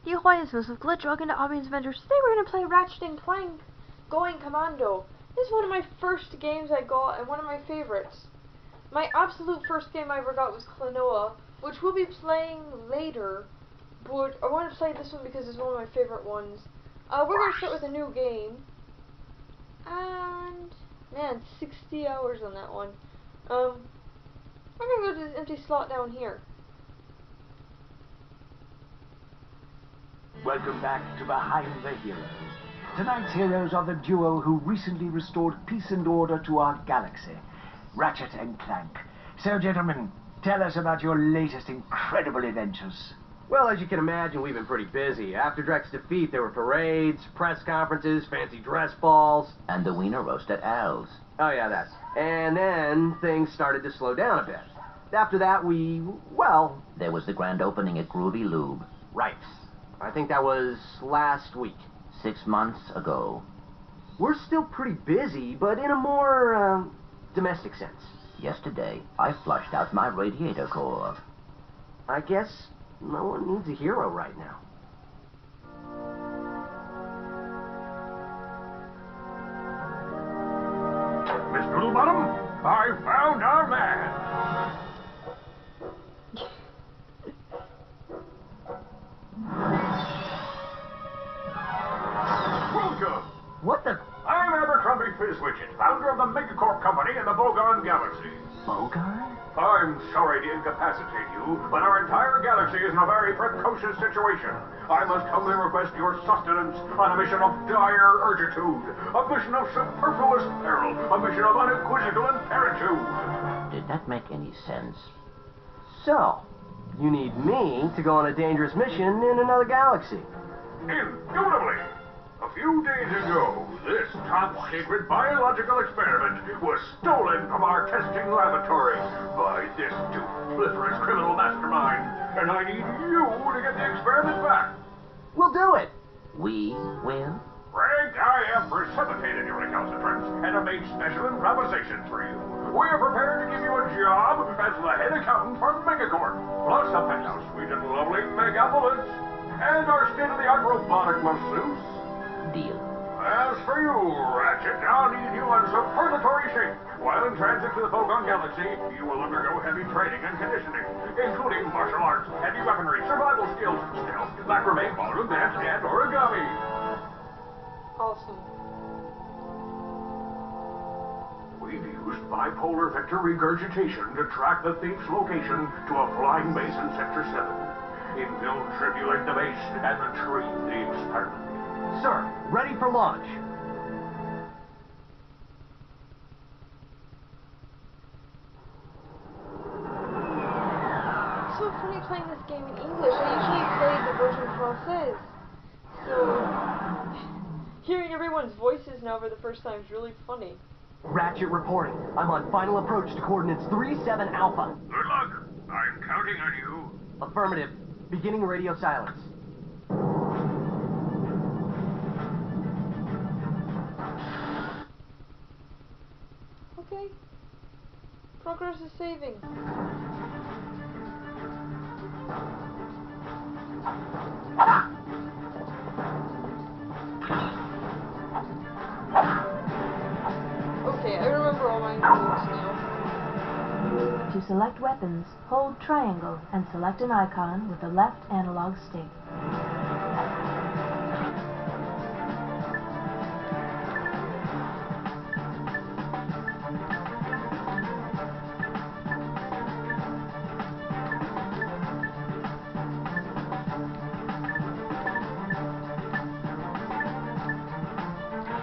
Yo, hi, it's Miss Glitch. Welcome to Obby's Adventures. Today we're going to play Ratchet and Clank Going Commando. This is one of my first games I got and one of my favorites. My absolute first game I ever got was Klonoa, which we'll be playing later, but I want to play this one because it's one of my favorite ones. We're going to start with a new game, and man, 60 hours on that one. I'm going to go to this empty slot down here. Welcome back to Behind the Heroes. Tonight's heroes are the duo who recently restored peace and order to our galaxy, Ratchet and Clank. So, gentlemen, tell us about your latest incredible adventures. Well, as you can imagine, we've been pretty busy. After Drek's defeat, there were parades, press conferences, fancy dress balls. And the wiener roast at Al's. Oh, yeah, that. And then things started to slow down a bit. After that, well... There was the grand opening at Groovy Lube. Right. I think that was last week. 6 months ago. We're still pretty busy, but in a more, domestic sense. Yesterday, I flushed out my radiator core. I guess no one needs a hero right now. Miss Littlebottom, I found our man. Welcome. What the... I'm Abercrombie Fizzwidget, founder of the Megacorp Company in the Bogon Galaxy. Bogar? I'm sorry to incapacitate you, but our entire galaxy is in a very precocious situation. I must humbly request your sustenance on a mission of dire urgitude, a mission of superfluous peril, a mission of unequivocal imperitude. Did that make any sense? So, you need me to go on a dangerous mission in another galaxy. Indubitably. A few days ago, this top-secret biological experiment was stolen from our testing laboratory by this duplicitous criminal mastermind, and I need you to get the experiment back. We'll do it. We will? Frank, I have precipitated your recalcitrance and have made special improvisations for you. We are prepared to give you a job as the head accountant for Megacorp, plus a penthouse suite in lovely Megapolis, and our state-of-the-art robotic masseuse. Deal. As for you, Ratchet, I'll need you in superlatory shape. While in transit to the Bogon Galaxy, you will undergo heavy training and conditioning, including martial arts, heavy weaponry, survival skills, stealth, macrame, ballroom dance, and origami. Awesome. We've used bipolar vector regurgitation to track the thief's location to a flying base in Sector 7. Infiltrate the base and retrieve the experiment. Sir, ready for launch. It's so funny playing this game in English. I usually play the version française. So, hearing everyone's voices now for the first time is really funny. Ratchet reporting. I'm on final approach to coordinates 37 Alpha. Good luck. I'm counting on you. Affirmative. Beginning radio silence. Okay. Progress is saving. Okay, I remember all my moves now. To select weapons, hold triangle and select an icon with the left analog stick.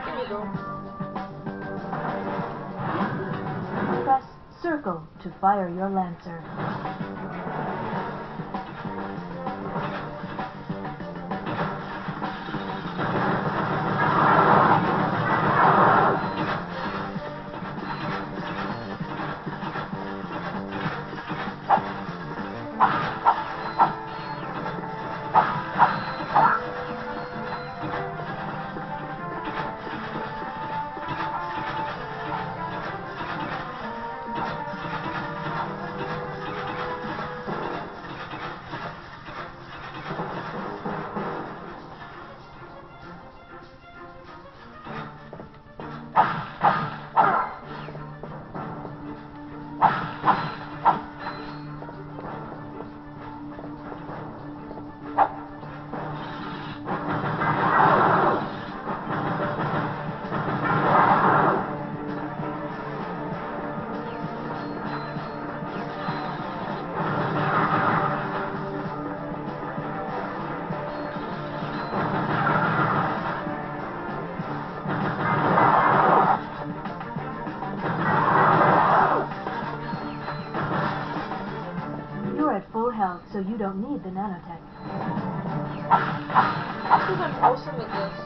Here we go. Press circle to fire your Lancer. awesome at this.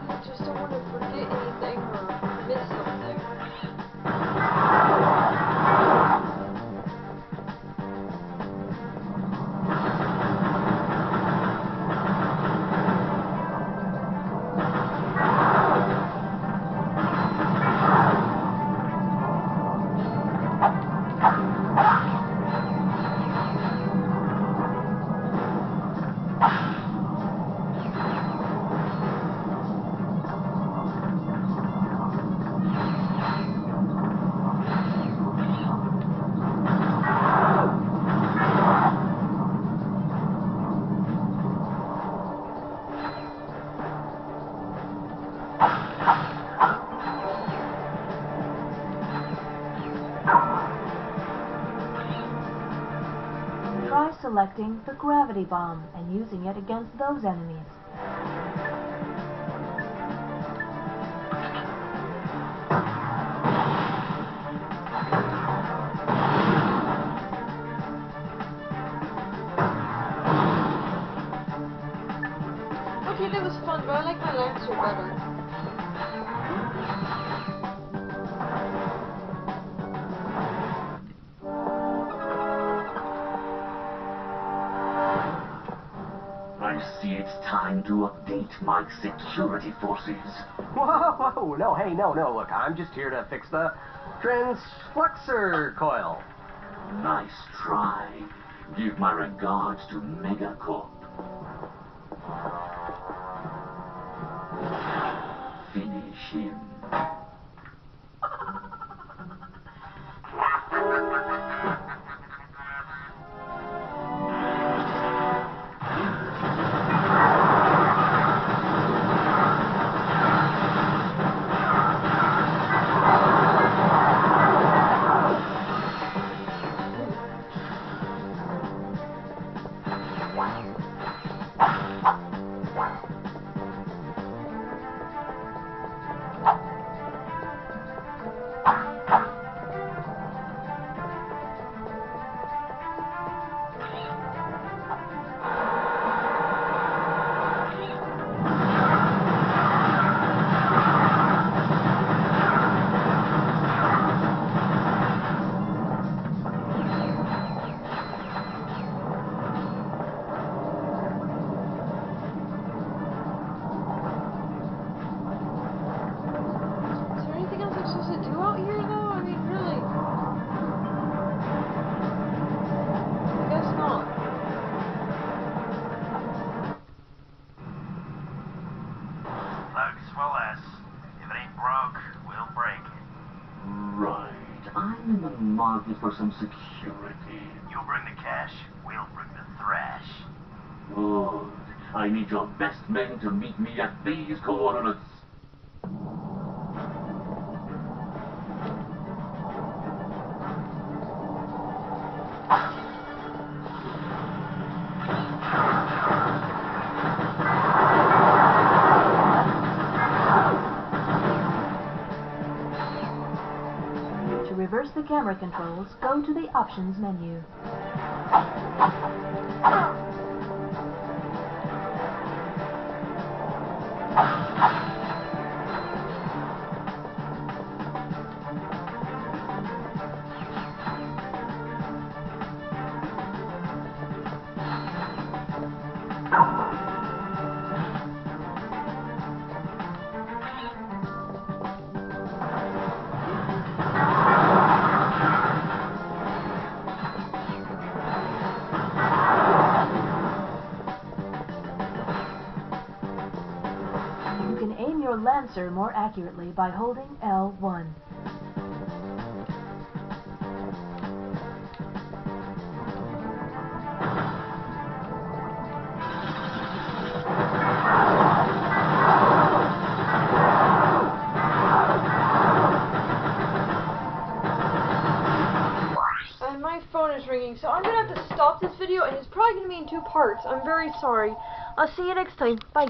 I just don't want to forget anything or miss something. Try selecting the gravity bomb and using it against those enemies. Okay, that was fun, but I like my Lancer better. I see it's time to update my security forces. Whoa, no, hey, no, look, I'm just here to fix the transflexor coil. Nice try. Give my regards to Megacorp. Finish him. Is there anything else I'm supposed to do out here, though? I mean, really? I guess not. Plugs for less. If it ain't broke, we'll break it. Right. I'm in the market for some security. You'll bring the cash, we'll bring the thrash. Good. I need your best men to meet me at these coordinates. To reverse the camera controls, go to the Options menu. You can aim your Lancer more accurately by holding L1. And my phone is ringing, so I'm gonna have to stop this video, and it's probably gonna be in 2 parts. I'm very sorry. I'll see you next time. Bye.